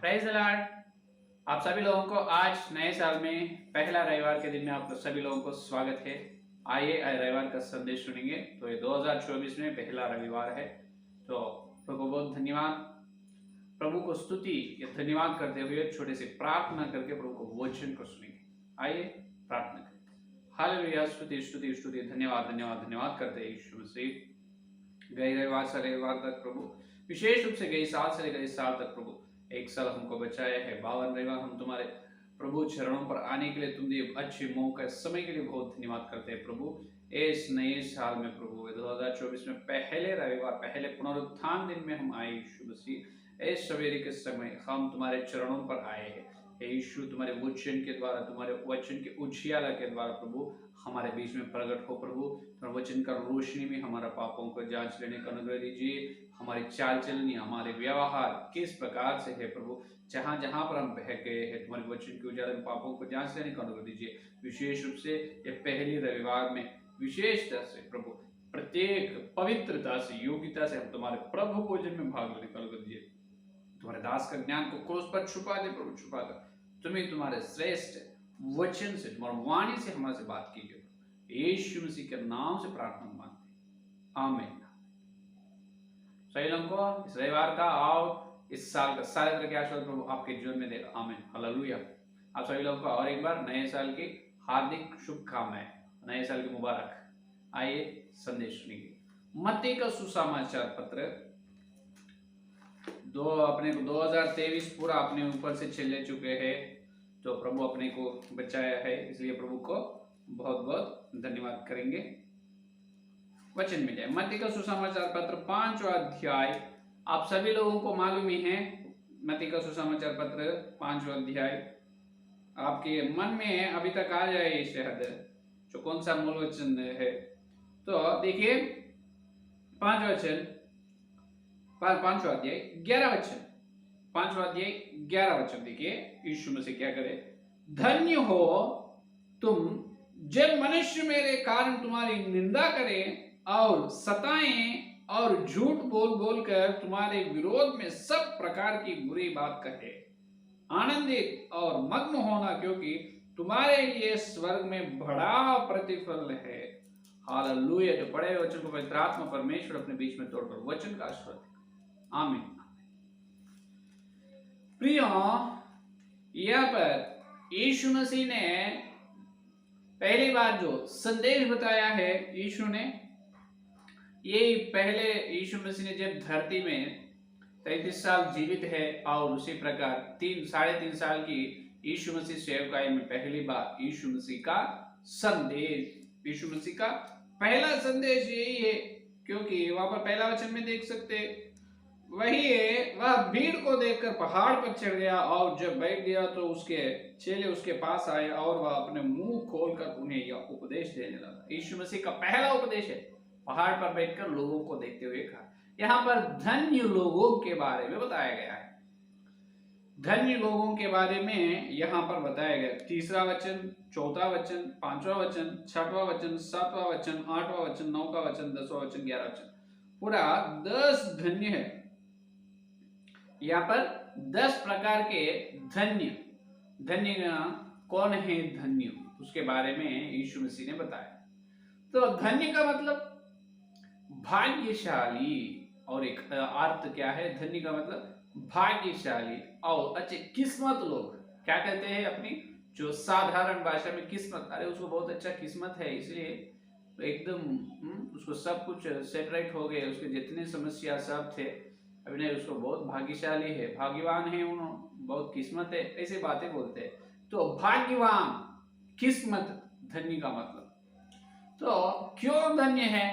Praise the Lord. आप सभी लोगों को आज नए साल में पहला रविवार के दिन में आप सभी लोगों को स्वागत है। आइए आज रविवार का संदेश सुनेंगे। तो ये 2024 में पहला रविवार है। तो प्रभु को बहुत धन्यवाद, प्रभु को स्तुति या धन्यवाद करते हुए छोटे से प्रार्थना करके प्रभु को वचन को सुनेंगे। आइए प्रार्थना करें। हालेलुया, स्तुति स्तुति स्तुति, धन्यवाद धन्यवाद धन्यवाद करते हैं यीशु मसीह। गए रविवार से रविवार तक प्रभु, विशेष रूप से गई साल से लेकर इस साल तक प्रभु एक साल हमको बचाया है। 52 रविवार हम तुम्हारे प्रभु चरणों पर आने के लिए तुम दिए अच्छे मौका समय के लिए बहुत धन्यवाद करते हैं प्रभु। इस नए साल में प्रभु 2024 में पहले रविवार, पहले पुनरुत्थान दिन में हम आए यीशु मसीह। इस सवेरे के समय हम तुम्हारे चरणों पर आए हैं यीशु। तुम्हारे वचन के द्वारा, तुम्हारे वचन के उजियाला के द्वारा प्रभु हमारे बीच में प्रकट हो प्रभु। तुम्हारे वचन का रोशनी में हमारा पापों को जांच लेने का अनुग्रह दीजिए। हमारी चाल चलनी, हमारे व्यवहार किस प्रकार से है प्रभु, जहां जहां पर हम बह गए हैं तुम्हारे वचन के उजाले में पापों को जांच लेने का अनुग्रह दीजिए। विशेष रूप से ये पहली रविवार में विशेषता से प्रभु प्रत्येक पवित्रता से, योग्यता से हम तुम्हारे प्रभु भोजन में भाग लेने का अनुग्रह दीजिए। तुम्हारे दास का ज्ञान को क्रूस पर छुपा दे प्रभु, छुपा कर तुम्हें तुम्हारे श्रेष्ठ वचन से, तुम्हारी वाणी से हमारे से बात कीजिए। यीशु मसीह के नाम से प्रार्थना मांगते, आमीन। सही लोगों को इस रविवार का और इस साल का सारे तरह के आशीर्वाद प्रभु आपके जीवन में दे, आमीन, हालेलुया। आप सभी लोगों को और एक बार नए साल की हार्दिक शुभकामनाएं, नए साल की मुबारक। आइए संदेश सुनिए। मत्ती का सुसमाचार पत्र अपने को 2023 पूरा अपने ऊपर से चले चुके हैं। तो प्रभु अपने को बचाया है, इसलिए प्रभु को बहुत बहुत धन्यवाद करेंगे। वचन में जाए। मत्ती का सुसमाचार पत्र 5वां अध्याय, आप सभी लोगों को मालूम ही है। मत्ती का सुसमाचार पत्र 5वां अध्याय आपके मन में अभी तक आ जाए शायद जो कौन सा मूल वचन है। तो देखिए 5वां वचन, 5वां अध्याय 11 वचन, 5वां अध्याय 11 वचन देखिए यीशु मसीह क्या करे। धन्य हो तुम जब मनुष्य मेरे कारण तुम्हारी निंदा करें और सताएं और झूठ बोल बोल कर तुम्हारे विरोध में सब प्रकार की बुरी बात कहे। आनंदित और मग्न होना, क्योंकि तुम्हारे लिए स्वर्ग में बड़ा प्रतिफल है। हालेलुया। तो पढ़े वचन को पवित्र आत्मा परमेश्वर अपने बीच में तोड़कर वचन का आशीर्वाद, आमीन। प्रियो, यहाँ पर यीशु मसीह ने पहली बार जो संदेश बताया है, यीशु ने ये पहले यीशु मसीह ने जब धरती में 33 साल जीवित है और उसी प्रकार 3-3.5 साल की यीशु मसीह सेवकाई में पहली बार यीशु मसीह का संदेश, यीशु मसीह का पहला संदेश यही है। क्योंकि वहां पर पहला वचन में देख सकते वही है, वह भीड़ को देखकर पहाड़ पर चढ़ गया और जब बैठ गया तो उसके चेले उसके पास आए और वह अपने मुंह खोलकर उन्हें यह उपदेश देने लगा। यीशु मसीह का पहला उपदेश है, पहाड़ पर बैठकर लोगों को देखते हुए कहा। यहाँ पर धन्य लोगों के बारे में बताया गया है। धन्य लोगों के बारे में यहाँ पर बताया गया। 3रा वचन, 4था वचन, 5वां वचन, 6वां वचन, 7वां वचन, 8वां वचन, 9वां वचन, 10वां वचन, 11वां वचन, पूरा 10 धन्य है। यहाँ पर 10 प्रकार के धन्य, धन्य कौन है, धन्य उसके बारे में यीशु मसीह ने बताया। तो धन्य का मतलब भाग्यशाली, और एक अर्थ क्या है धन्य का मतलब भाग्यशाली और अच्छे किस्मत लोग। क्या कहते हैं अपनी जो साधारण भाषा में किस्मत, अरे उसको बहुत अच्छा किस्मत है, इसलिए एकदम उसको सब कुछ सेटराइट हो गए, उसके जितने समस्या सब थे अभी नहीं, उसको बहुत भाग्यशाली है, भाग्यवान है, उन्होंने बहुत किस्मत है, ऐसे बातें बोलते हैं। तो भाग्यवान, किस्मत, धन्य का मतलब। तो क्यों धन्य है,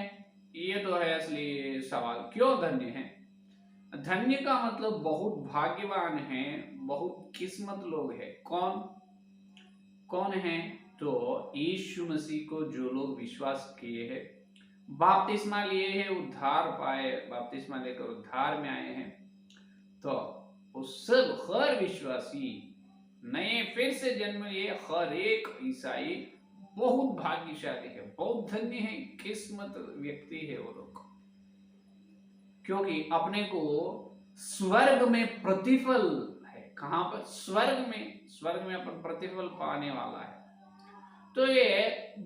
ये तो है असली सवाल, क्यों धन्य है। धन्य का मतलब बहुत भाग्यवान है, बहुत किस्मत लोग हैं। कौन कौन है, तो यीशु मसीह को जो लोग विश्वास किए हैं, बपतिस्मा लिए हैं, उद्धार पाए, बपतिस्मा लेकर उद्धार में आए हैं, तो उस सब हर विश्वासी नए फिर से जन्म लिए हर एक ईसाई बहुत भाग्यशाली है, बहुत धन्य है, किस्मत व्यक्ति है वो लोग, क्योंकि अपने को स्वर्ग में प्रतिफल है, कहां पर? स्वर्ग में। स्वर्ग में अपन प्रतिफल पाने वाला है। तो ये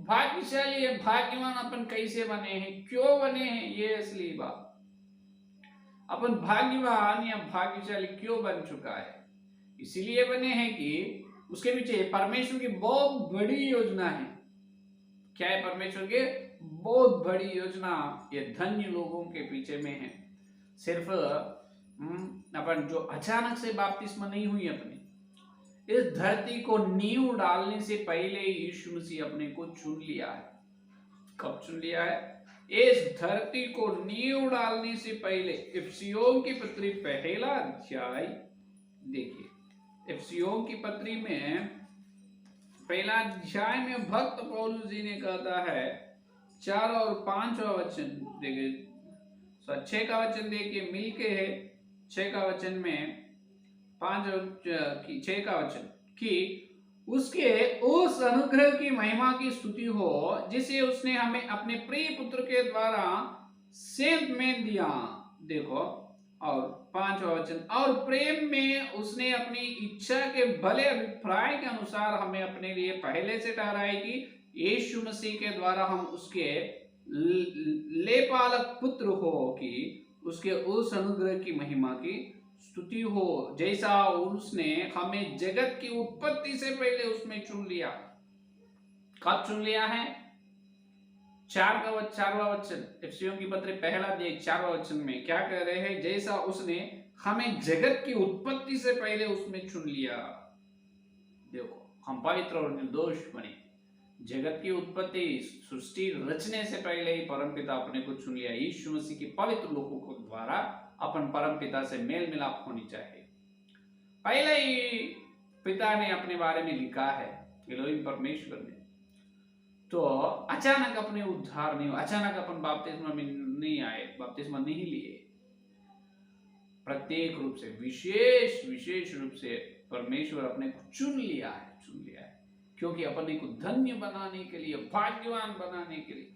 भाग्यशाली है, भाग्यवान अपन कैसे बने हैं, क्यों बने हैं, ये असली बात। अपन भाग्यवान या भाग्यशाली क्यों बन चुका है? इसीलिए बने हैं कि उसके पीछे परमेश्वर की बहुत बड़ी योजना है। क्या है परमेश्वर की बहुत बड़ी योजना? ये धन्य लोगों के पीछे में है। सिर्फ अपन जो अचानक से बपतिस्मा नहीं हुई अपनी, इस धरती को नींव डालने से पहले यीशु मसीह अपने को चुन लिया है। कब चुन लिया है? इस धरती को नींव डालने से पहले। इफिसियों की पत्री पहला अध्याय देखिए, इफिसियों की पत्री में पहला अध्याय में भक्त पौलुस जी ने कहता है 4 और 5 वचन देखिए, 6 का वचन देखिए मिलके है। 6 का वचन में 5 और 6 का वचन कि उसके उस अनुग्रह की महिमा की स्तुति हो जिसे उसने हमें अपने प्रिय पुत्र के द्वारा सेंत में दिया। देखो, और 5वां वचन, और प्रेम में उसने अपनी इच्छा के भले अभिप्राय के अनुसार हमें अपने लिए पहले से ठहराई कि यीशु मसीह के द्वारा हम उसके लेपालक पुत्र हो, कि उसके उस अनुग्रह की महिमा की स्तुति हो जैसा उसने हमें जगत की उत्पत्ति से पहले उसमें चुन लिया। कब चुन लिया है? 4वां वचन, इफिसियों की पत्री पहला अध्याय 4वां वचन में क्या कह रहे हैं? जैसा उसने हमें जगत की उत्पत्ति से पहले उसमें चुन लिया। देखो, हम पवित्र और निर्दोष बने। जगत की उत्पत्ति, सृष्टि रचने से पहले ही परमपिता अपने को चुन लिया। यीशु मसीह की पवित्र लोगों को द्वारा अपन परमपिता से मेल मिलाप होनी चाहिए। पहले ही पिता ने अपने बारे में लिखा है, एलोहिम परमेश्वर ने। तो अचानक अपने उद्धार नहीं हुआ, अचानक अपन बपतिस्मा में नहीं आए, बपतिस्मा नहीं लिए। प्रत्येक रूप से विशेष रूप से परमेश्वर अपने को चुन लिया है, क्योंकि अपने को धन्य बनाने के लिए, भाग्यवान बनाने के लिए।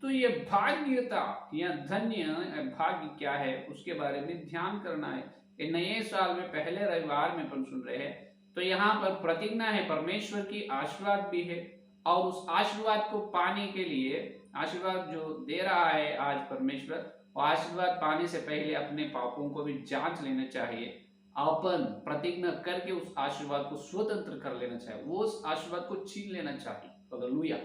तो ये भाग्यता या धन्य भाग्य क्या है उसके बारे में ध्यान करना है। ये नए साल में पहले रविवार में अपन सुन रहे हैं। तो यहाँ पर प्रतिज्ञा है, परमेश्वर की आशीर्वाद भी है, और उस आशीर्वाद को पाने के लिए, आशीर्वाद जो दे रहा है आज परमेश्वर, वो आशीर्वाद पाने से पहले अपने पापों को भी जांच लेना चाहिए। अपन प्रतिज्ञा करके उस आशीर्वाद को स्वतंत्र कर लेना चाहिए, वो उस आशीर्वाद को छीन लेना चाहिए। हालेलुया,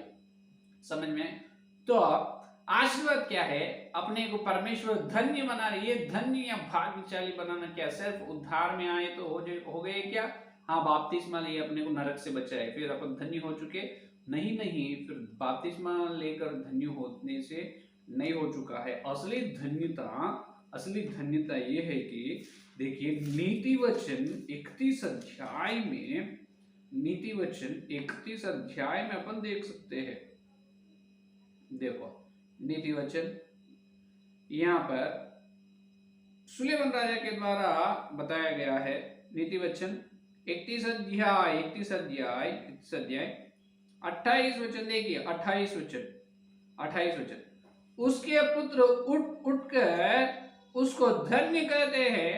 समझ में? तो आशीर्वाद क्या है? अपने को परमेश्वर धन्य बना रही है। धन्य या भाग्यशाली बनाना क्या? सिर्फ उद्धार में आए तो हो गए क्या? हाँ, बपतिस्मा लिए अपने को नरक से बचाए, फिर अपन धन्य हो चुके? नहीं, फिर बपतिस्मा लेकर धन्य होने से नहीं हो चुका है। असली धन्यता ये है कि देखिए, नीति वचन 31 अध्याय में, नीति वचन 31 अध्याय में अपन देख सकते हैं। देखो, नीति वचन यहाँ पर सुलेमान राजा के द्वारा बताया गया है। नीति वचन 31 अध्याय 28 वचन देखिए, 28 वचन, उसके पुत्र उठकर उसको धन्य कहते हैं,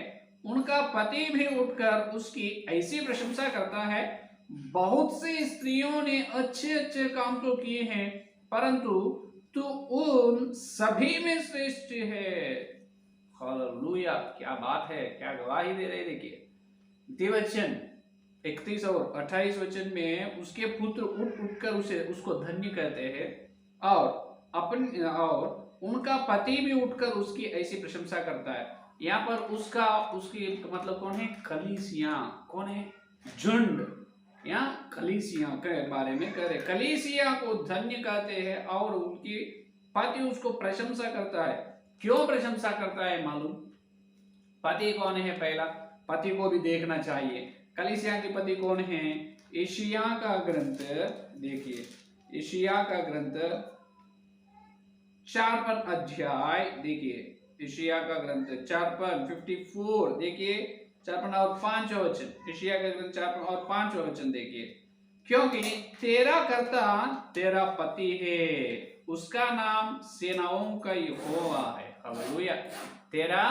उनका पति भी उठकर उसकी ऐसी प्रशंसा करता है। बहुत सी स्त्रियों ने अच्छे काम तो किए हैं, परंतु तू उन सभी में श्रेष्ठ है। हालेलुया, क्या बात है, क्या गवाही दे रहे। देखिए, वचन 31 और 28 वचन में उसके पुत्र उठकर उसको धन्य कहते हैं, और उनका पति भी उठकर उसकी ऐसी प्रशंसा करता है। यहाँ पर उसकी मतलब कौन है? कलीसिया। कौन है? झुंड या कलीसिया के बारे में कह रहे। कलीसिया को धन्य कहते हैं, और उनकी पति उसको प्रशंसा करता है। क्यों प्रशंसा करता है मालूम? पति कौन है? पहला पति को भी देखना चाहिए। कलीसिया के पति कौन है? यशायाह का ग्रंथ देखिए, यशायाह का ग्रंथ 4 अध्याय देखिए, यशायाह का ग्रंथ 4:54 देखिए, 4 और 5 वचन, यशायाह का ग्रंथ 4 और 5 वचन देखिए। क्योंकि तेरा कर्ता तेरा पति है, उसका नाम सेनाओं का यहोवा है। हालेलुया, तेरा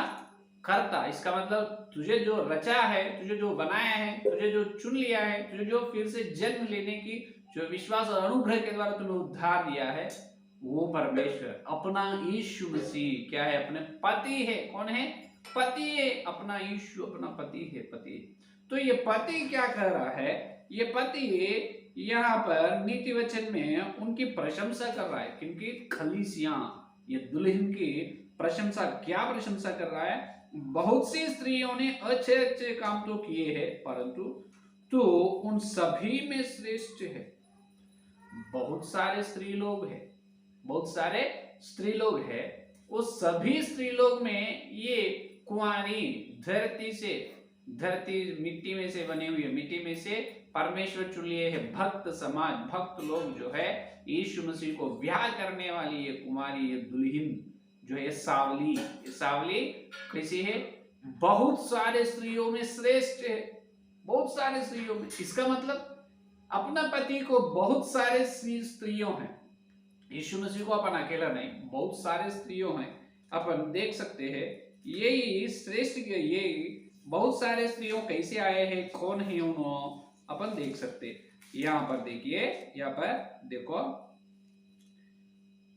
करता, इसका मतलब तुझे जो रचा है, तुझे जो बनाया है, तुझे जो चुन लिया है, तुझे जो फिर से जन्म लेने की जो विश्वास और अनुग्रह के द्वारा तुम्हें उद्धार दिया है, वो परमेश्वर अपना यीशु मसीह क्या है, अपने पति है। कौन है? पति है। अपना यीशु अपना पति है, पति। तो ये पति क्या कर रहा है? ये पति यहाँ पर नीति वचन में उनकी प्रशंसा कर रहा है, क्योंकि खलीसियां, ये दुल्हन की प्रशंसा, क्या प्रशंसा कर रहा है? बहुत सी स्त्रियों ने अच्छे अच्छे काम तो किए हैं, परंतु तो उन सभी में श्रेष्ठ है। बहुत सारे स्त्री लोग हैं, बहुत सारे स्त्री लोग हैं, उस सभी स्त्री लोग में ये कुंवारी, धरती मिट्टी में से बने हुए, मिट्टी में से परमेश्वर चुन लिए है भक्त समाज, भक्त लोग जो है यीशु मसीह को ब्याह करने वाली ये कुमारी, ये दुल्हन जो है सावली, सावली कैसी है? बहुत सारे स्त्रियों में श्रेष्ठ है, बहुत सारे स्त्रियों में। इसका मतलब अपना पति को बहुत सारे स्त्रियों हैं, यीशु मसीह को अपन अकेला नहीं, बहुत सारे स्त्रियों हैं। अपन देख सकते हैं यही श्रेष्ठ, ये बहुत सारे स्त्रियों कैसे आए हैं, कौन है उन्होंने, अपन देख सकते हैं। यहाँ पर देखिए, यहाँ पर देखो,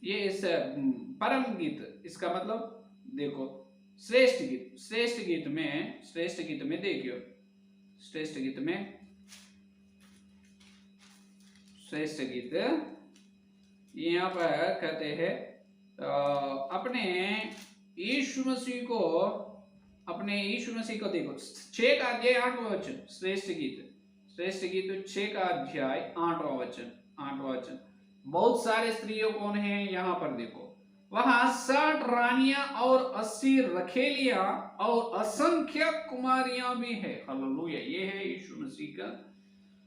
ये इस परम गीत, इसका मतलब देखो श्रेष्ठ गीत, श्रेष्ठ गीत में देखियो, श्रेष्ठ गीत में, श्रेष्ठ गीत यहाँ पर कहते हैं अपने यीशु मसीह को, अपने यीशु मसीह को देखो, 6 का अध्याय 8वां वचन, श्रेष्ठ गीत 6 का अध्याय 8वां वचन। बहुत सारे स्त्रियों कौन है यहाँ पर देखो, वहां 60 रानियां और 80 रखेलियां और असंख्य कुमारियां भी है। हालेलुया। ये है यीशु मसीह का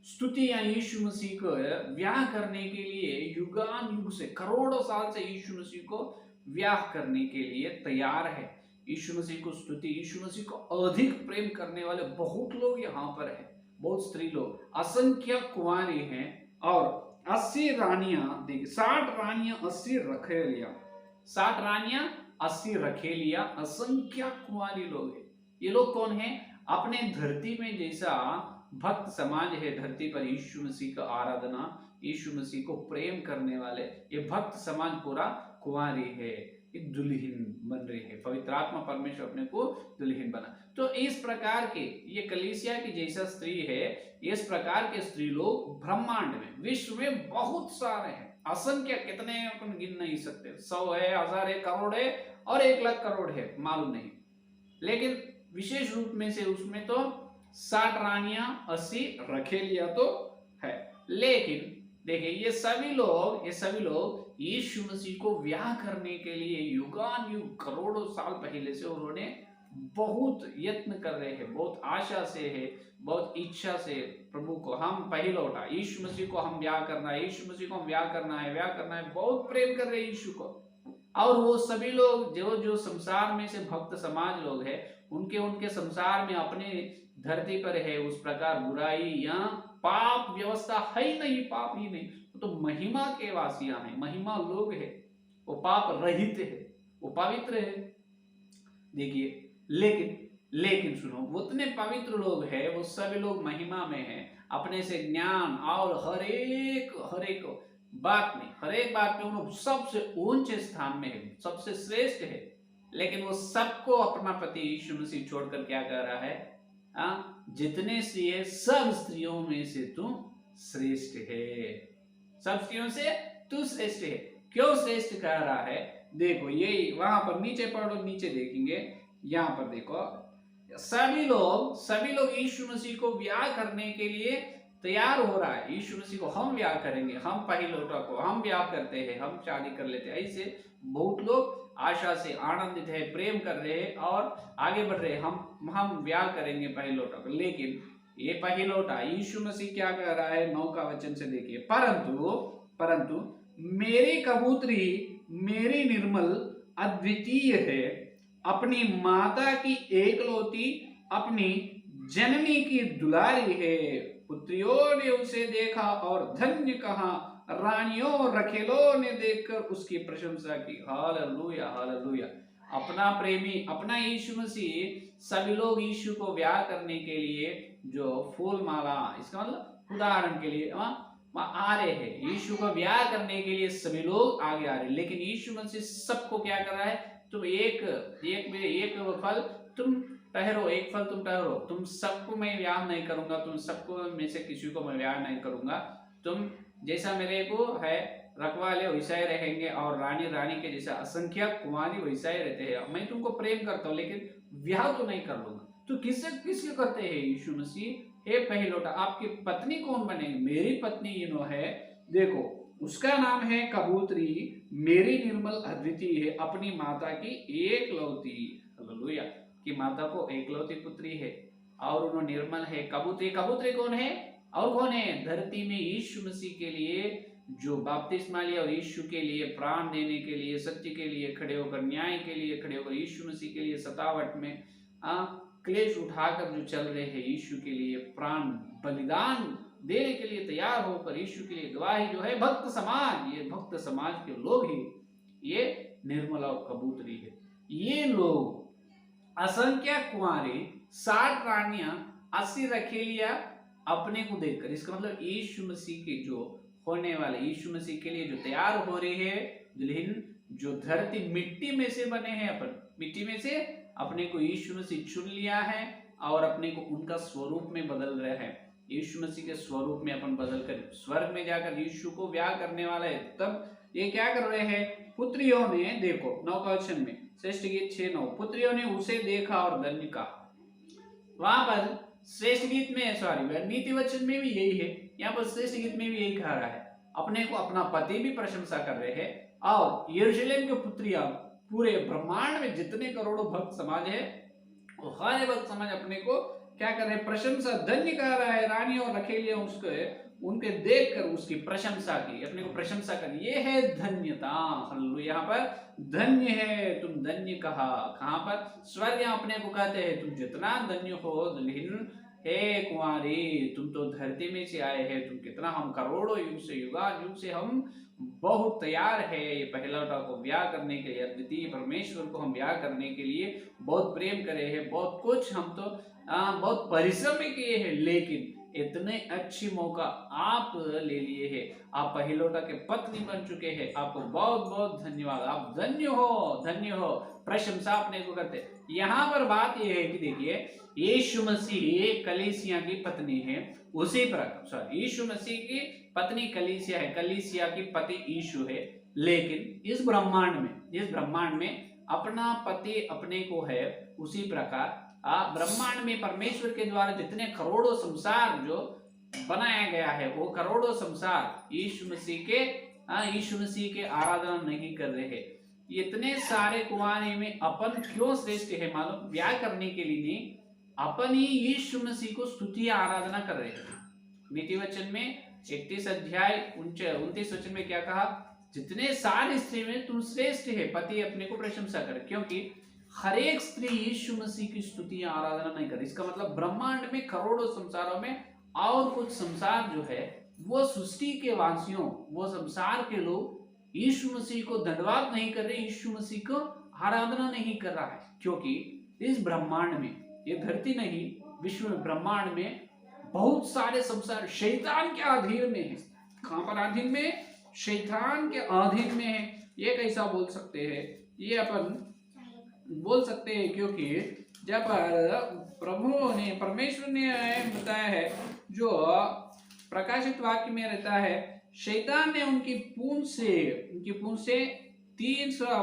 स्तुति, या यीशु मसीह को ब्याह करने के लिए युगान युग से, करोड़ों साल से यीशु मसीह को ब्याह करने के लिए तैयार है। यीशु मसीह को स्तुति, यीशु मसीह को अधिक प्रेम करने वाले बहुत लोग यहाँ पर है, बहुत स्त्री लोग, असंख्य कुंवारी हैं, और 80 रानियां, देखिए 60 रानियां 80 रखेलियां, 60 रानियां 80 रखेलियां, असंख्य कुंवारी लोग हैं। ये लोग कौन है? अपने धरती में जैसा भक्त समाज है, धरती पर यीशु मसीह का आराधना, यीशु मसीह को प्रेम करने वाले ये भक्त समाज पूरा कुंवारी है, एक दुल्हन बन रही है। पवित्र आत्मा परमेश्वर अपने को दुल्हन बना। तो इस प्रकार के ये कलीसिया की जैसा स्त्री है, इस प्रकार के स्त्री लोग ब्रह्मांड में, विश्व में बहुत सारे हैं, असंख्य, कितने अपन गिन नहीं सकते, 100 है, 1000 है, करोड़ है, और 1 लाख करोड़ है, मालूम नहीं। लेकिन विशेष रूप में से उसमें तो 60 रानियां 80 रखेलियां तो है। लेकिन देखिए ये सभी लोग यीशु मसीह को ब्याह करने के लिए युगान युग, करोड़ों साल पहले से उन्होंने बहुत यत्न कर रहे हैं, बहुत आशा से है, बहुत इच्छा से प्रभु को हम पहिलौठा, यीशु मसीह को हम ब्याह करना है, यीशु मसीह को हम ब्याह करना है, बहुत प्रेम कर रहे हैं यीशु को। और वो सभी लोग जो संसार में से भक्त समाज लोग हैं, उनके संसार में अपने धरती पर है उस प्रकार बुराई या पाप व्यवस्था है ही नहीं, पाप ही नहीं, तो महिमा के वासियां हैं, महिमा लोग है, वो पाप रहित है, वो पवित्र है। देखिए लेकिन सुनो, उतने पवित्र लोग हैं, वो सभी लोग महिमा में हैं, अपने से ज्ञान और हर एक बात में उन्होंने सबसे ऊंचे स्थान में है, सबसे श्रेष्ठ है। लेकिन वो सबको अपना पति यीशु मसीह छोड़कर क्या कर रहा है? जितने स्त्री है, सब स्त्रियों में से तू श्रेष्ठ है, सब स्त्रियों से तू श्रेष्ठ है। क्यों श्रेष्ठ कह रहा है? देखो यही वहां पर नीचे पढ़ो, नीचे देखेंगे, यहाँ पर देखो, सभी लोग यीशु मसीह को ब्याह करने के लिए तैयार हो रहा है। यीशु मसीह को हम ब्याह करेंगे, हम पहिलौठा को हम ब्याह करते हैं, हम शादी कर लेते हैं, ऐसे बहुत लोग आशा से आनंदित है, प्रेम कर रहे हैं और आगे बढ़ रहे हैं, हम ब्याह करेंगे पहिलौठा को। लेकिन ये पहिलौठा यीशु मसीह क्या कह रहा है? 9 का वचन से देखिए, परंतु मेरी कबूतरी मेरी निर्मल अद्वितीय है, अपनी माता की एकलौती, अपनी जननी की दुलारी है। पुत्रियों ने उसे देखा और धन्य कहा, रानियों रखेलों ने देखकर उसकी प्रशंसा की। Hallelujah, hallelujah. अपना प्रेमी, अपना यीशु मसीह, सभी लोग यीशु को ब्याह करने के लिए जो फूल माला, इसका मतलब उदाहरण के लिए वहां आ रहे हैं, यीशु को ब्याह करने के लिए सभी लोग आगे आ रहे हैं, लेकिन यीशु मसीह सबको क्या कर रहा है, तुम एक फल तुम ठहरो, एक फल तुम ठहरो, तुम सबको मैं ब्याह नहीं करूंगा, तुम सबको में से किसी को मैं ब्याह नहीं करूंगा, तुम जैसा मेरे को है रखवाले वैसा ही रहेंगे, और रानी रानी के जैसा असंख्यक कुमारी वैसा ही रहते हैं, मैं तुमको प्रेम करता हूँ लेकिन ब्याह तो नहीं कर लूंगा। तो किसके करते हैं यीशु मसीह, हे पहिलौठा आपकी पत्नी कौन बनेगी, मेरी पत्नी इनो है, देखो उसका नाम है कबूतरी, मेरी निर्मल अद्वितीय है, अपनी माता की एकलौती, हालेलुया, कि माता को एकलौती पुत्री है और उन्होंने निर्मल है। कबूतरी, कबूतरी कौन है और कौन है, धरती में यीशु मसीह के लिए जो बपतिस्मा लिया और यीशु के लिए प्राण देने के लिए, सत्य के लिए खड़े होकर, न्याय के लिए खड़े होकर, यीशु मसीह के लिए सतावट में क्लेश उठाकर जो चल रहे हैं, यीशु के लिए प्राण बलिदान देने के लिए तैयार होकर, यीशु के लिए गवाही जो है भक्त समाज, ये भक्त समाज के लोग ही ये निर्मला और कबूतरी है। ये लोग असंख्य कुंवारी, 60 रानियां, 80 रखेलियां अपने को देखकर, इसका मतलब यीशु मसीह के जो होने वाले, यीशु मसीह के लिए जो तैयार हो रही है दुल्हन, जो धरती मिट्टी में से बने हैं, अपन मिट्टी में से अपने को यीशु मसीह चुन लिया है और अपने को उनका स्वरूप में बदल रहे हैं, यीशु मसीह के स्वरूप में अपन बदल कर स्वर्ग में जाकर यीशु को ब्याह करने वाला है। तब ये क्या कर रहे हैं, पुत्रियों ने, देखो 9 का वचन में, श्रेष्ठ गीत 6:9, पुत्रियों ने उसे देखा और धन्य कहा। वहां पर श्रेष्ठ गीत में, सॉरी नीति वचन में भी यही है, यहाँ पर श्रेष्ठ गीत में भी यही कहा रहा है, अपने को अपना पति भी प्रशंसा कर रहे हैं, और यरूशलेम की पुत्रियां, पूरे ब्रह्मांड में जितने करोड़ों भक्त समाज है, वो हर भक्त समाज अपने को क्या कर रहे हैं, प्रशंसा, धन्य कह रहा है। रानी और रखेलियां उसके उनके देखकर उसकी प्रशंसा की, अपने को प्रशंसा कर, ये है धन्यता, हालेलुया। यहाँ पर धन्य है, तुम धन्य कहा, कहां पर, स्वर्ग अपने को कहते हैं तुम जितना धन्य हो दुल्हन, हे कुंवारी, तुम तो धरती में से आए हैं, तुम कितना, हम करोड़ों युग से, युगान युग से हम बहुत तैयार है ये पहिलौठा को ब्याह करने के लिए, अद्वितीय परमेश्वर को हम ब्याह करने के लिए बहुत प्रेम करे हैं, बहुत कुछ हम तो बहुत परिश्रम किए हैं, लेकिन इतने अच्छी मौका आप ले लिए हैं, आप पहिलौठा के पत्नी बन चुके हैं, आपको बहुत बहुत धन्यवाद, आप धन्य हो, धन्य हो, प्रशंसा अपने को करते। यहाँ पर बात यह है कि देखिए, यीशु मसीह कलीसिया की पत्नी है, उसी प्रकार, सॉरी, यीशु मसीह की पत्नी कलीसिया है, कलीसिया की पति यीशु है, लेकिन इस ब्रह्मांड में अपना पति अपने को है, उसी प्रकार ब्रह्मांड में परमेश्वर के द्वारा जितने करोड़ों संसार जो बनाया गया है, वो करोड़ों संसार यीशु मसीह के आराधना नहीं कर रहे हैं। इतने सारे कुंवारे में अपन क्यों श्रेष्ठ है मालूम, ब्याह करने के लिए नहीं, अपन ही यीशु मसीह को स्तुति आराधना कर रहे हैं। नीति वचन में 31 अध्याय 29 वचन में क्या कहा, जितने सारे स्त्री में तुम श्रेष्ठ है, पति अपने को प्रशंसा करे, क्योंकि हर एक स्त्री यीशु मसीह की स्तुति आराधना नहीं कर। इसका मतलब ब्रह्मांड में करोड़ों संसारों में और कुछ संसार जो है, वो सृष्टि के वासियों, वो संसार के लोग यीशु मसीह को धन्यवाद नहीं कर रहे, यीशु मसीह को आराधना नहीं कर रहा है, क्योंकि इस ब्रह्मांड में, ये धरती नहीं, विश्व में, ब्रह्मांड में बहुत सारे संसार शैतान के अधीन में है। कहां पर अधीन में, शैतान के अधीन में है। ये कैसा बोल सकते हैं, ये अपन बोल सकते हैं, क्योंकि जब प्रभु ने, परमेश्वर ने बताया है, जो प्रकाशित वाक्य में रहता है, शैतान ने उनकी पूंछ से तीसरा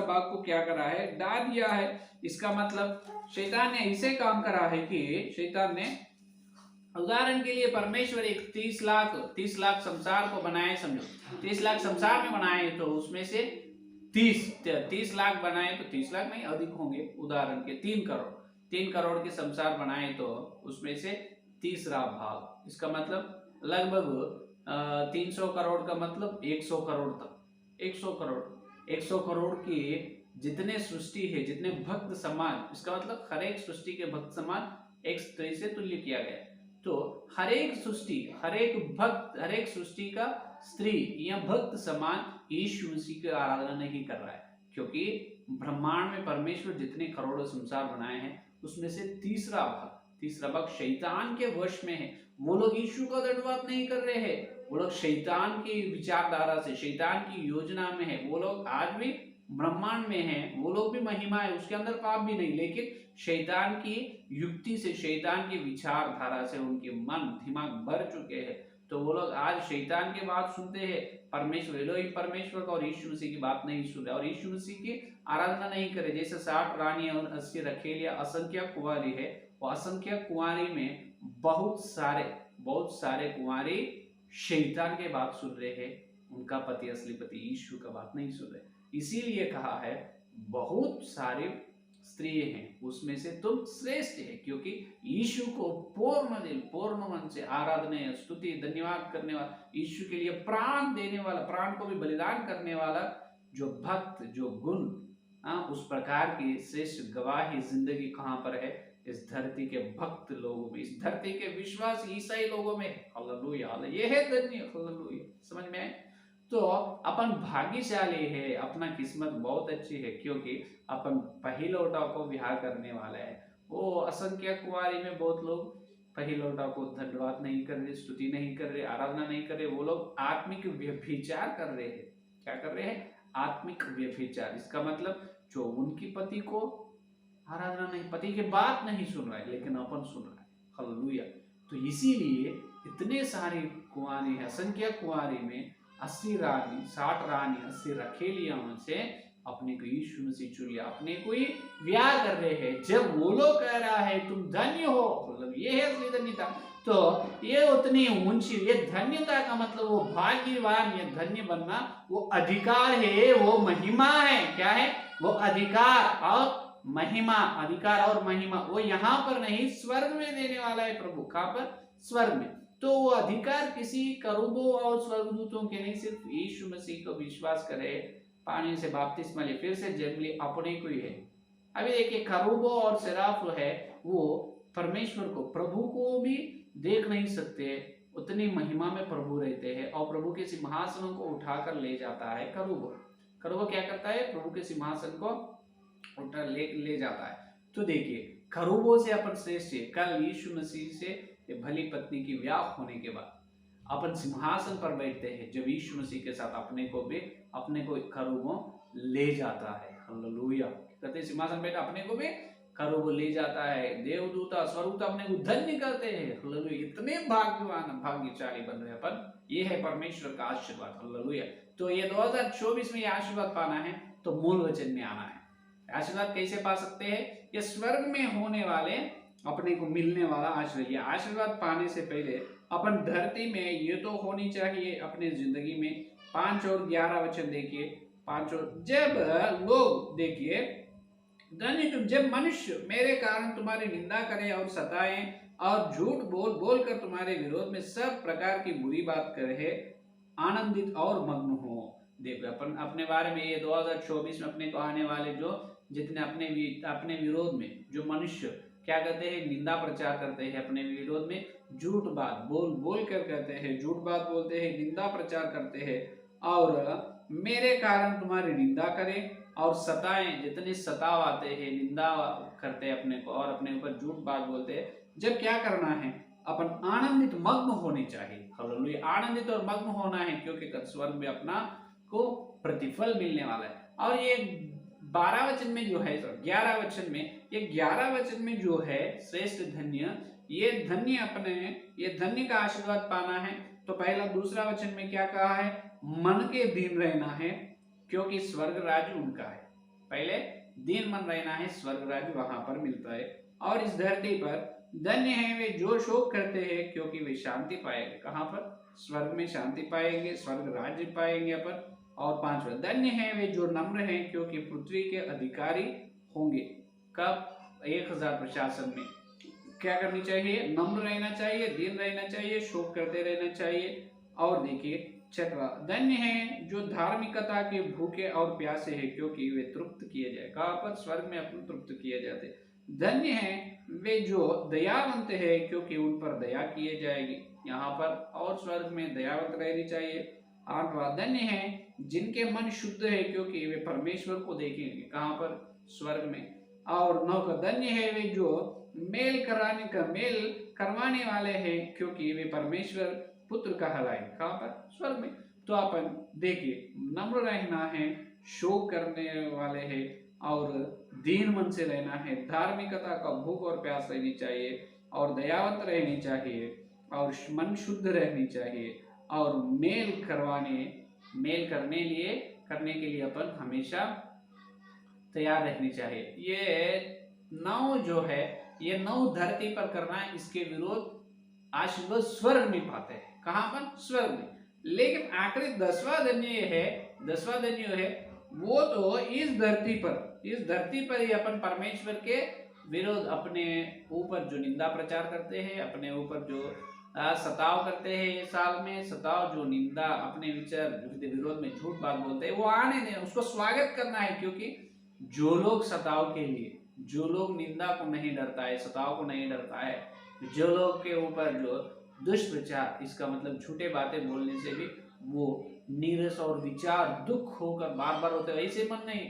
भाग को क्या करा है, डाल दिया है। इसका मतलब शैतान ने ऐसे काम करा है कि शैतान ने, उदाहरण के लिए, परमेश्वर एक 30 लाख संसार को बनाए, समझो 30 लाख संसार में बनाए, तो उसमें से 30 लाख बनाए तो 30 लाख नहीं, अधिक होंगे, उदाहरण के 3 करोड़ के संसार बनाए, तो उसमें से तीसरा भाग, इसका मतलब लगभग 300 करोड़ का मतलब 100 करोड़ तक, 100 करोड़ की जितने सृष्टि है, जितने भक्त समाज, इसका मतलब हर एक सृष्टि के भक्त समाज एक स्त्री से तुल्य किया गया है। तो हर एक सृष्टि का स्त्री या भक्त समाज यीशु मसीह की आराधना नहीं कर रहा है, क्योंकि ब्रह्मांड में परमेश्वर जितने करोड़ों संसार बनाए हैं उसमें से तीसरा भाग शैतान के वश में है। वो लोग यीशु का दंडवत नहीं कर रहे हैं, वो लोग शैतान की विचारधारा से, शैतान की योजना में है। वो लोग आज भी ब्रह्मांड में हैं, वो लोग भी महिमा है, उसके अंदर पाप भी नहीं, लेकिन शैतान की युक्ति से, शैतान की विचारधारा से उनके मन दिमाग भर चुके हैं। तो वो लोग आज शैतान की बात सुनते हैं, परमेश्वर एलोहिम परमेश्वर का और यीशु मसीह की बात नहीं सुन रहे और यीशु मसीह की आराधना नहीं करे। जैसे 60 रानी और 80 रखेलिया असंख्य कुंवारी है, वो असंख्य कुंवारी में बहुत सारे कुंवारी शैतान के बात सुन रहे हैं, उनका पति असली पति यीशु का बात नहीं सुन रहे। इसीलिए कहा है बहुत सारे स्त्री हैं, उसमें से तुम श्रेष्ठ है, क्योंकि यीशु को पूर्ण दिल पूर्ण मन से आराधना स्तुति धन्यवाद करने वाला, यीशु के लिए प्राण देने वाला, प्राण को भी बलिदान करने वाला जो भक्त, जो गुण, उस प्रकार की श्रेष्ठ गवाही जिंदगी कहां पर है? इस धरती के भक्त लोगों में, इस धरती के विश्वास ईसाई लोगों में। हालेलुया, ये है धन्य। हालेलुया, समझ में आए? तो अपन भाग्यशाली है, अपना किस्मत बहुत अच्छी है, क्योंकि अपन पहिलौठा को विवाह करने वाला है। वो असंख्य कुंवारी में बहुत लोग पहिलौठा को धन्यवाद नहीं कर रहे, स्तुति नहीं कर रहे, आराधना नहीं कर रहे, वो लोग आत्मिक व्यभिचार कर रहे हैं। क्या कर रहे हैं? आत्मिक व्यभिचार। इसका मतलब जो उनकी पति को आराधना नहीं, पति की बात नहीं सुन रहा है, लेकिन अपन सुन रहा है। हालेलुया। तो इसीलिए इतने सारे कुंवारी हैं, असंख्य कुंवारी में 80 रानी, 60 रानी, 80 रखेलियां से अपने को यीशु मसीह चुन लिया, अपने को ही ब्याह कर रहे हैं। जब वो लोग कह रहा है तुम धन्य हो, मतलब ये है असली धन्यता। तो ये उतनी ऊंची, ये धन्यता का मतलब वो भाग्यवान, ये धन्य बनना वो अधिकार है, वो महिमा है। क्या है? वो अधिकार और महिमा, अधिकार और महिमा वो यहाँ पर नहीं, स्वर्ग में देने वाला है प्रभु। कहां पर? स्वर्ग में। तो वो अधिकार किसी करूबों और स्वर्गदूतों के नहीं, सिर्फ यीशु मसीह को विश्वास करे, पानी से बपतिस्मा ले, फिर से जन्म ले, अपने को ही है। अभी देखिए, करूबों और सेराफ है वो परमेश्वर को, प्रभु को भी देख नहीं सकते, उतनी महिमा में प्रभु रहते हैं और प्रभु के सिंहासन को उठाकर ले जाता है करूबो क्या करता है? प्रभु के सिंहासन को उठा ले जाता है। तो देखिए, करूबों से अपन श्रेष्ठ है। कल यीशु मसीह से भली पत्नी की ब्याह होने के बाद अपन सिंहासन पर बैठते हैं, जब यीशु मसीह के साथ अपने को करूबों ले जाता है। हालेलुया। कहते सिंहासन बैठा, अपने को भी करूबों ले जाता है। देवदूता स्वरूप अपने को धन्य करते हैं। हालेलुया। इतने भाग्यवान, भाग्यशाली बन रहे अपन। ये है परमेश्वर का आशीर्वाद। हालेलुया। तो ये 2024 में ये आशीर्वाद पाना है तो मूल वचन में आना है। आशीर्वाद कैसे पा सकते हैं? ये स्वर्ग में होने वाले अपने को मिलने वाला आशीर्वाद। ये आशीर्वाद पाने से पहले अपन धरती में ये तो होनी चाहिए अपने जिंदगी में। 5 और 11 वचन देखिए। 5 और जब लोग, देखिए, धन्य तुम जब मनुष्य मेरे कारण तुम्हारी निंदा करे और सताएं और झूठ बोल कर तुम्हारे विरोध में सब प्रकार की बुरी बात करे, आनंदित और मग्न हो। देखो, अपन अपने बारे में ये 2024 में अपने को आने वाले जो जितने अपने विरोध में जो मनुष्य क्या करते हैं? निंदा प्रचार करते हैं, अपने विरोध में झूठ बात बोल कर कहते हैं, झूठ बात बोलते हैं, निंदा प्रचार करते हैं और मेरे कारण तुम्हारी निंदा करें और सताएं, जितने सतावाते हैं, निंदा करते हैं अपने को और अपने ऊपर झूठ बात बोलते हैं। जब क्या करना है? अपन आनंदित मग्न होने चाहिए। हालेलुया। आनंदित और मग्न होना है, क्योंकि स्वर्ग में अपना को प्रतिफल मिलने वाला है। और ये 12 वचन में जो है, 11 वचन में, ये 11 वचन में जो है श्रेष्ठ धन्य, ये धन्य अपने, ये धन्य का आशीर्वाद पाना है। तो पहला दूसरा वचन में क्या कहा है? मन के दीन रहना है, क्योंकि स्वर्ग राज्य उनका है। पहले दीन मन रहना है, स्वर्ग राज्य वहां पर मिलता है। और इस धरती पर धन्य है वे जो शोक करते हैं, क्योंकि वे शांति पाएंगे। कहां पर? स्वर्ग में शांति पाएंगे, स्वर्ग राज्य पाएंगे अपन। और 5वां, धन्य है वे जो नम्र हैं, क्योंकि पृथ्वी के अधिकारी होंगे। कब? 1000 प्रशासन में क्या करनी चाहिए? नम्र रहना चाहिए, दीन रहना चाहिए, शोक करते रहना चाहिए। और देखिए 6वां, धन्य है जो धार्मिकता के भूखे और प्यासे हैं, क्योंकि वे तृप्त किए जाए। कहां पर? स्वर्ग में अपन तृप्त किए जाते। धन्य है वे जो दयावंत है, क्योंकि उन पर दया किए जाएगी। यहाँ पर और स्वर्ग में दयावंत रहनी चाहिए। 8वां, धन्य है जिनके मन शुद्ध है क्योंकि वे परमेश्वर को देखेंगे। कहाँ पर? स्वर्ग में। और 9 का धन्य है वे जो मेल करवाने वाले हैं क्योंकि वे परमेश्वर पुत्र कहलाए। कहाँ पर? स्वर्ग में। तो अपन देखिए, नम्र रहना है, शोक करने वाले हैं और दीन मन से रहना है, धार्मिकता का भूख और प्यास रहनी चाहिए और दयावंत रहनी चाहिए और मन शुद्ध रहनी चाहिए और मेल करने के लिए अपन हमेशा तैयार रहनी चाहिए। ये 9 जो है, ये 9 धरती पर करना है, इसके विरोध आशीर्वाद स्वर्ग में पाते हैं। कहाँ पर? स्वर्ग में। लेकिन आखिरी 10वां धन्य है वो तो इस धरती पर ही अपन परमेश्वर के विरोध, अपने ऊपर जो निंदा प्रचार करते हैं, अपने ऊपर जो सताव करते हैं, ये साल में सताव जो निंदा अपने विचार विरोध में झूठ बात बोलते हैं, वो आने दें, उसको स्वागत करना है। क्योंकि जो लोग सताव के लिए, जो लोग निंदा को नहीं डरता है, सताव को नहीं डरता है, जो लोग के ऊपर जो दुष्प्रचार, इसका मतलब झूठे बातें बोलने से भी वो नीरस और विचार दुख होकर बार बार होते, ऐसे मन नहीं,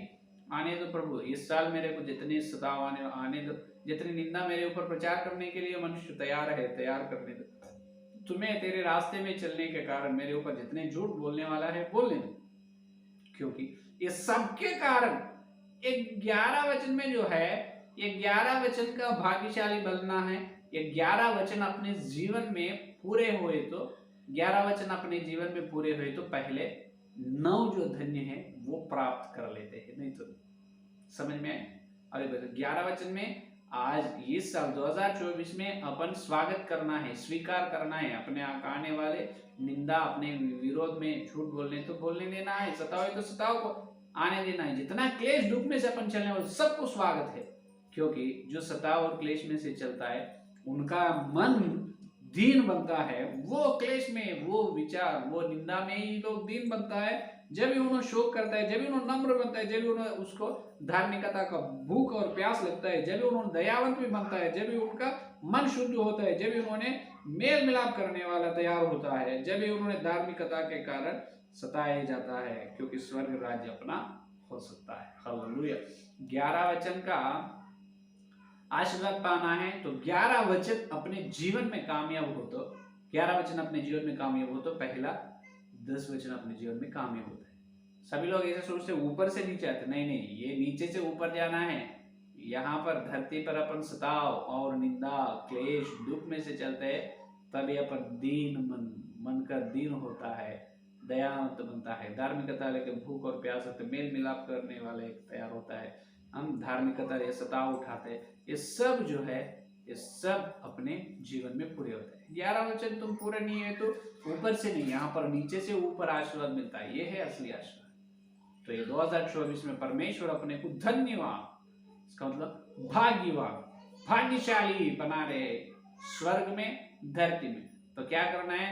आने दो प्रभु, इस साल मेरे को जितनी सताव आने दो, जितनी निंदा मेरे ऊपर प्रचार करने के लिए मनुष्य तैयार है, तैयार करने दो। तुम्हें तेरे रास्ते में चलने के कारण मेरे ऊपर जितने झूठ बोलने वाला है बोलने दो, क्योंकि ये सबके कारण 11 वचन में जो है, ये 11 वचन का भाग्यशाली बनना है। ये 11 वचन अपने जीवन में पूरे हुए तो 11 वचन अपने जीवन में पूरे हुए तो पहले 9 जो धन्य है वो प्राप्त कर लेते हैं। नहीं तो समझ में आए? अरे 11 वचन में आज इस साल 2024 में अपन स्वागत करना है, स्वीकार करना है, अपने आने वाले निंदा, अपने विरोध में झूठ बोलने तो बोलने देना है, सताव तो सताव को आने देना है। जितना क्लेश दुख में से अपन चलने वाले सबको स्वागत है, क्योंकि जो सताव और क्लेश में से चलता है उनका मन दीन बनता है। वो क्लेश में, वो विचार, वो निंदा में ही लोग दीन बनता है। जब भी उन्हें शोक करता है, जब भी उन्हें नम्र बनता है, जब भी उन्हें उसको धार्मिकता का भूख और प्यास लगता है, जब भी उन्होंने दयावंत भी बनता है, जब भी उनका मन शुद्ध होता है, जब भी उन्होंने मेल मिलाप करने वाला तैयार होता है, जब भी उन्होंने धार्मिकता के कारण सताया जाता है, क्योंकि स्वर्ग राज्य अपना हो सकता है। हालेलुया। 11 वचन का आशीर्वाद पाना है तो 11 वचन अपने जीवन में कामयाब हो तो 11 वचन अपने जीवन में कामयाब हो तो पहला 10 वचन अपने जीवन में कामयाब होता है। सभी लोग ऐसे सोचते ऊपर से नीचे आते, नहीं, ये नीचे से ऊपर जाना है। यहाँ पर धरती पर अपन सताव और निंदा, क्लेश, दुख में से चलते हैं, तभी अपन दीन मन का दीन होता है, दयावंत बनता है, धार्मिकता लेके भूख और प्यास होते, मेल मिलाप करने वाले तैयार होता है, हम धार्मिकता या सताव उठाते हैं। ये सब जो है, ये सब अपने जीवन में पूरे होते हैं। 11 वचन तुम पूरे नहीं है तो ऊपर से नहीं, यहाँ पर नीचे से ऊपर आशीर्वाद मिलता है। ये है असली आशीर्वाद। तो ये 2024 में परमेश्वर अपने को धन्यवाद, इसका मतलब भाग्यवान, भाग्यशाली बना रहे स्वर्ग में, धरती में। तो क्या करना है?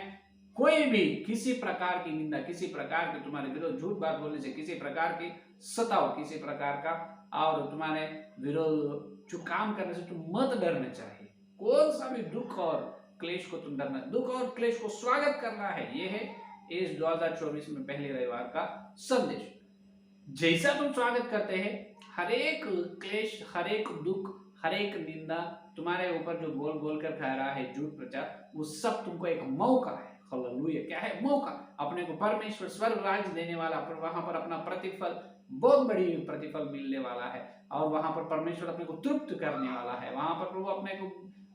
कोई भी किसी प्रकार की निंदा, किसी प्रकार के तुम्हारे विरोध झूठ बात बोलने से, किसी प्रकार की सताव, किसी प्रकार का और तुम्हारे विरोध जो काम करने से तुम मत डरना चाहिए। कौन सा भी दुख और क्लेश को तुम डरना, दुख और क्लेश को स्वागत करना है। ये है इस 2024 में पहले रविवार का संदेश। जैसा तुम स्वागत करते हैं, हर एक क्लेश, हर एक दुख, हर एक निंदा तुम्हारे ऊपर जो बोल बोल कर खा रहा है झूठ प्रचार, वो सब तुमको एक मौका है। हालेलुया। क्या है? मौका। अपने को परमेश्वर स्वर्ग राज्य देने वाला, पर वहां पर अपना प्रतिफल, बहुत बड़ी प्रतिफल मिलने वाला है और वहां पर परमेश्वर अपने को तृप्त करने वाला है, वहां पर प्रभु अपने को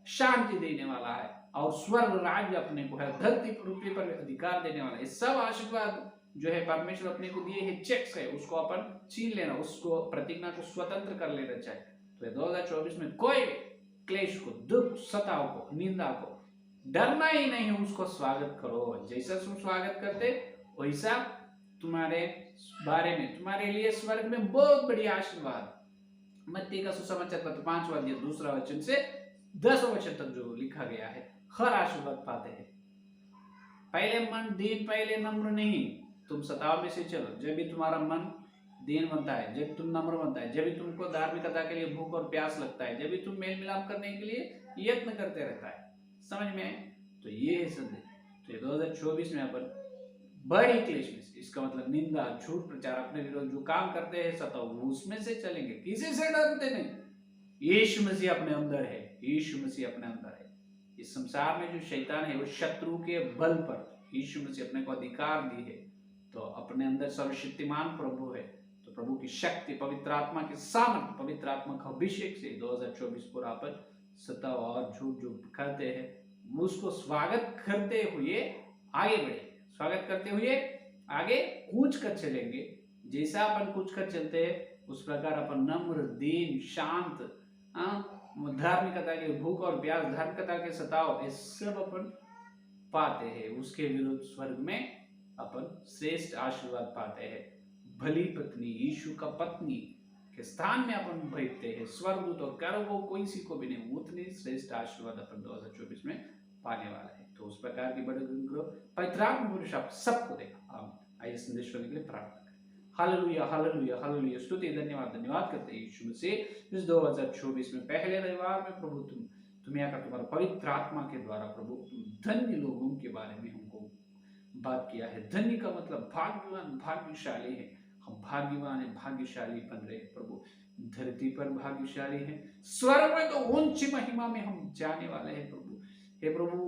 शांति देने वाला है और स्वर्ग राज्य अपने को है, धरती पृथ्वी पर अधिकार देने वाला है। सब आशीर्वाद जो है परमेश्वर अपने को दिए है, चेक्स है, उसको अपन छीन लेना, उसको प्रतिज्ञा को स्वतंत्र कर लेना चाहिए। तो 2024 में कोई क्लेश को, दुख, सताव को, निंदा को डरना ही नहीं, उसको स्वागत करो। जैसा तुम स्वागत करते वैसा तुम्हारे बारे में, तुम्हारे लिए स्वर्ग में बहुत बड़ी आशीर्वाद। मत्ती का सुसमाचार पत्र 5वां अध्याय 2 वचन से 10 वचन तक जो लिखा गया है, हर आशीर्वाद पाते हैं। पहले मन दीन, पहले नम्र नहीं। तुम सताव में से चलो, जब भी तुम्हारा मन दीन बनता है, जब तुम नम्र बनता है, जब भी तुमको धार्मिकता के लिए भूख और प्यास लगता है, जब भी तुम मेल मिलाप करने के लिए यत्न करते रहता है। समझ में आए? तो ये है संदेश। तो 2024 में अपन बड़ी क्लेश में से, इसका मतलब निंदा, झूठ प्रचार, अपने विरोध जो काम करते हैं सताओ, उसमें से चलेंगे, किसी से डरते नहीं। यीशु मसीह अपने अंदर है, यीशु मसीह अपने अंदर है। इस संसार में जो शैतान है वो शत्रु के बल पर यीशु मसीह अपने को अधिकार दी है, तो अपने अंदर सर्वशक्तिमान प्रभु है। तो प्रभु की शक्ति, पवित्र आत्मा की सामर्थ, पवित्र आत्मा का अभिषेक से 2024 पूरा अपन सताव और झूठ जो करते हैं उसको स्वागत करते हुए आगे बढ़े, स्वागत करते हुए आगे कूच कर चलेंगे। जैसा अपन कूच कर चलते हैं उस प्रकार अपन नम्र, दीन, शांत, धार्मिकता के भूख और प्यास, धार्मिकता के सताव, ये सब अपन पाते हैं। उसके विरुद्ध स्वर्ग में अपन श्रेष्ठ आशीर्वाद पाते हैं। भली पत्नी, यीशु का पत्नी के स्थान में अपन बैठते हैं। स्वर्गदूत और कर्वों कोई सी को भी नहीं, उतनी श्रेष्ठ आशीर्वाद अपन 2024 में पाने वाला है। तो उस प्रकार की बड़े पवित्र आत्मा पुरुष आप सबको देगा। आइए संदेश के लिए प्रार्थना। हालेलुया, हालेलुया, हालेलुया, स्तुति, धन्यवाद, धन्यवाद करते हैं यीशु मसीह। इस 2024 में पहले रविवार में प्रभु तुम्हें आकर तुम्हारे पवित्र आत्मा के द्वारा प्रभु धन्य लोगों के बारे में हमको बात किया है। धन्य का मतलब भाग्यवान, भाग्यशाली है। हम भाग्यवान है, भाग्यशाली बन रहे हैं प्रभु। धरती पर भाग्यशाली है, स्वर्ग में तो ऊंची महिमा में हम जाने वाले हैं प्रभु। हे प्रभु,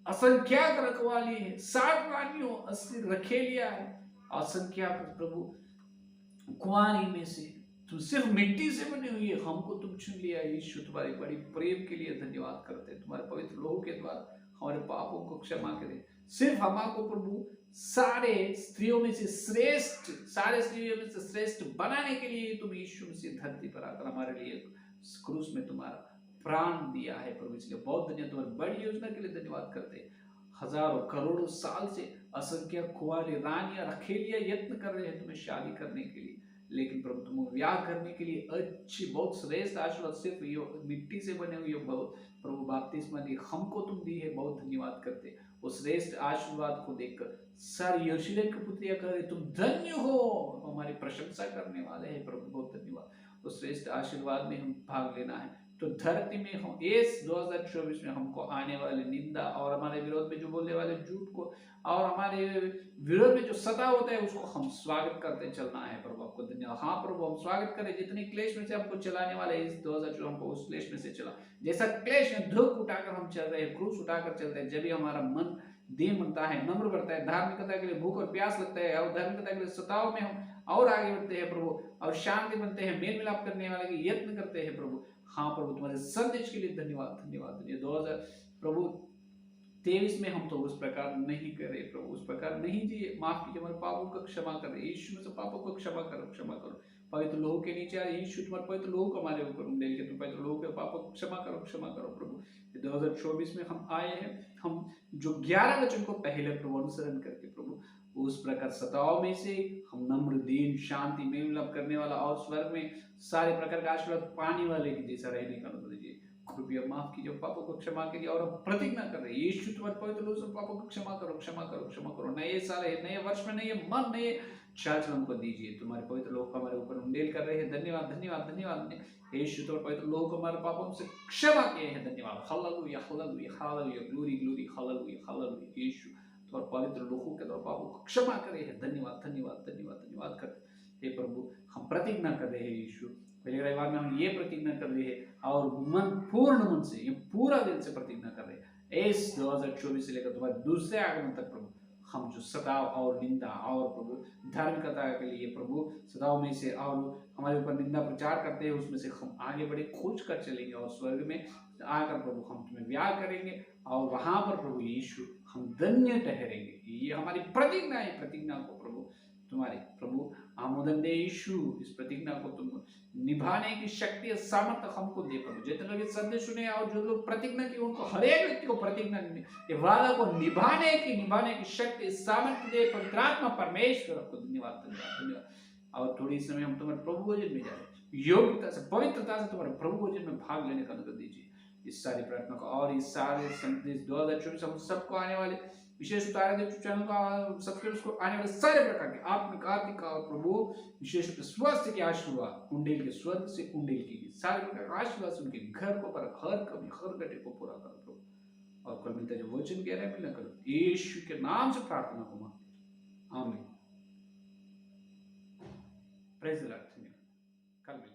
असंख्यात रखवाली है, 60 रानियों, 80 रखेलिया है, असंख्यात प्रभु कुंवारी में से तुम सिर्फ मिट्टी से बने हुई है, हमको तुम चुन लिया। यीशु तुम्हारी बड़ी प्रेम के लिए धन्यवाद करते हैं। तुम्हारे पवित्र लोहू के द्वारा हमारे पापों को क्षमा करें। सिर्फ हमको प्रभु सारे स्त्रियों में से श्रेष्ठ, सारे स्त्रियों में से श्रेष्ठ बनाने के लिए तुम यीशु मसीह धरती पर आकर हमारे लिए क्रूस में तुम्हारा प्राण दिया है प्रभु। इसलिए बहुत धन्यवाद, तुम्हारी बड़ी योजना के लिए धन्यवाद करते हैं। हजारों करोड़ों साल से असंख्य कुंवारी रानियां, रखेलियां यत्न कर रहे हैं तुम्हें शादी करने के लिए, लेकिन प्रभु तुम ब्याह करने के लिए अच्छी, बहुत श्रेष्ठ आशीर्वाद सिर्फ ये मिट्टी से बने हुए बहुत प्रभु बपतिस्मा दी हमको तुम दी है। बहुत धन्यवाद करते। उस श्रेष्ठ आशीर्वाद को देखकर सारी यरूशलेम की पुत्रियां कह रही तुम धन्य हो, हमारी प्रशंसा करने वाले हैं प्रभु। बहुत धन्यवाद। उस श्रेष्ठ आशीर्वाद में हम भाग लेना है। तो धरती में हम इस 2024 में हमको आने वाले निंदा और हमारे विरोध में जो बोलने वाले झूठ को और हमारे विरोध में जो सता होता है उसको हम स्वागत करते चलना है प्रभु। आपको धन्यवाद। हाँ प्रभु, हम स्वागत करें। जितनी क्लेश में से हमको चलाने वाले इस 2024 हमको उस क्लेश में से चला। जैसा क्लेश में दुख उठाकर हम चल रहे हैं, क्रूस उठाकर चलते हैं, जब भी हमारा मन दीन बनता है, नम्र बढ़ता है, धार्मिकता के लिए भूख और प्यास लगता है और धार्मिकता के लिए सताव में हम और आगे बढ़ते हैं प्रभु, और शांति बनते हैं, मेल मिलाप करने वाले के यत्न करते हैं प्रभु। हाँ प्रभु, तुम्हारे संदेश के लिए धन्यवाद, धन्यवाद, धन्यवाद। 2023 में हम तो उस प्रकार नहीं करे प्रभु, उस प्रकार नहीं जिए। माफ कीजिए, हमारे पापों को क्षमा करें। यीशु में से पापों को क्षमा करो, क्षमा करो। पवित्र लोहू के नीचे आ यीशु, तुम्हारे पवित्र लोहू को हमारे ऊपर उंडेल के तुम पवित्र लोहू के पापों को क्षमा करो, क्षमा करो प्रभु। 2024 में हम आए हैं, हम जो 11 वचन को पहले प्रभु अनुसरण करके प्रभु उस प्रकार सताव में से हम नम्र, दीन, शांति, मेल मिलाप करने वाला और स्वर्ग में सारे प्रकार का आशीर्वाद पाने वाले की जैसा रहने का अनुग्रह दीजिए। कृपया माफ कीजिए, पापों को क्षमा कीजिए। और हम प्रतिज्ञा कर रहे हैं यीशु तुम्हारे पवित्र लोहू से पापों को क्षमा करो, क्षमा करो, क्षमा करो। नए साल है, नए वर्ष में नए मन, नए चाल चलन को दीजिए। तुम्हारे पवित्र लोग हमारे ऊपर उंडेल कर रहे हैं। धन्यवाद, धन्यवाद, धन्यवाद। यीशु तुम्हारे पवित्र लोग हमारे पापों से क्षमा किए हैं। धन्यवाद। Hallelujah, hallelujah, hallelujah, glory, glory, hallelujah, hallelujah. Yeshu तुम्हारे पवित्र लोगों के द्वारा पापों को क्षमा करे हैं। धन्यवाद, धन्यवाद, धन्यवाद, धन्यवाद करते हे प्रभु। हम प्रतिज्ञा कर रहे हैं यीशु, पहले रविवार में हम ये प्रतिज्ञा कर रहे हैं और पूर्ण मन से, ये पूरा दिल से प्रतिज्ञा कर रहे हैं इस 2024 से लेकर तुम्हारे दूसरे आगमन तक प्रभु हम जो सताव और निंदा और प्रभु धार्मिकता के लिए प्रभु सताव में से और हमारे ऊपर निंदा प्रचार करते हैं उसमें से हम आगे बढ़े, खोज कर चलेंगे और स्वर्ग में आकर प्रभु हम तुम्हें ब्याह करेंगे और वहां पर प्रभु यीशु हम धन्य ठहरेंगे। ये हमारी प्रतिज्ञा है। प्रतिज्ञा को प्रभु तुम्हारे प्रभु आमोदन दे यीशु। इस प्रतिज्ञा को तुम निभाने की शक्ति और सामर्थ्य हमको दे प्रभु। जितने लोग संदेश सुने और जो लोग प्रतिज्ञा की, उनको हर एक व्यक्ति को प्रतिज्ञा के वादा को निभाने की शक्ति, सामर्थ्य दे पवित्र आत्मा परमेश्वर। आपको धन्यवाद, धन्यवाद, धन्यवाद। और थोड़ी समय हम तुम्हारे प्रभु भोजन में जा रहे हैं, योग्यता से, पवित्रता से तुम्हारे प्रभु भोजन में भाग लेने का अनुग्रह दीजिए। इस सारी प्रार्थना को और इस सारे संदेश 2024 हम सबको आने वाले विशेष उतारे चैनल का सब्सक्राइब को आने वाले सारे प्रकार के आत्मिक, आर्थिक और प्रभु विशेष रूप से स्वास्थ्य के आशीर्वाद, उंडेल के स्वर्ग से उंडेल की सारे प्रकार का आशीर्वाद उनके घर को पर हर कमी, हर घटे को पूरा करो प्रभु। और कल मिलता जो वचन कह रहे हैं मिलना करो, यीशु के नाम से प्रार्थना को मांगते आमीन। Praise the Lord. कल मिलेंगे।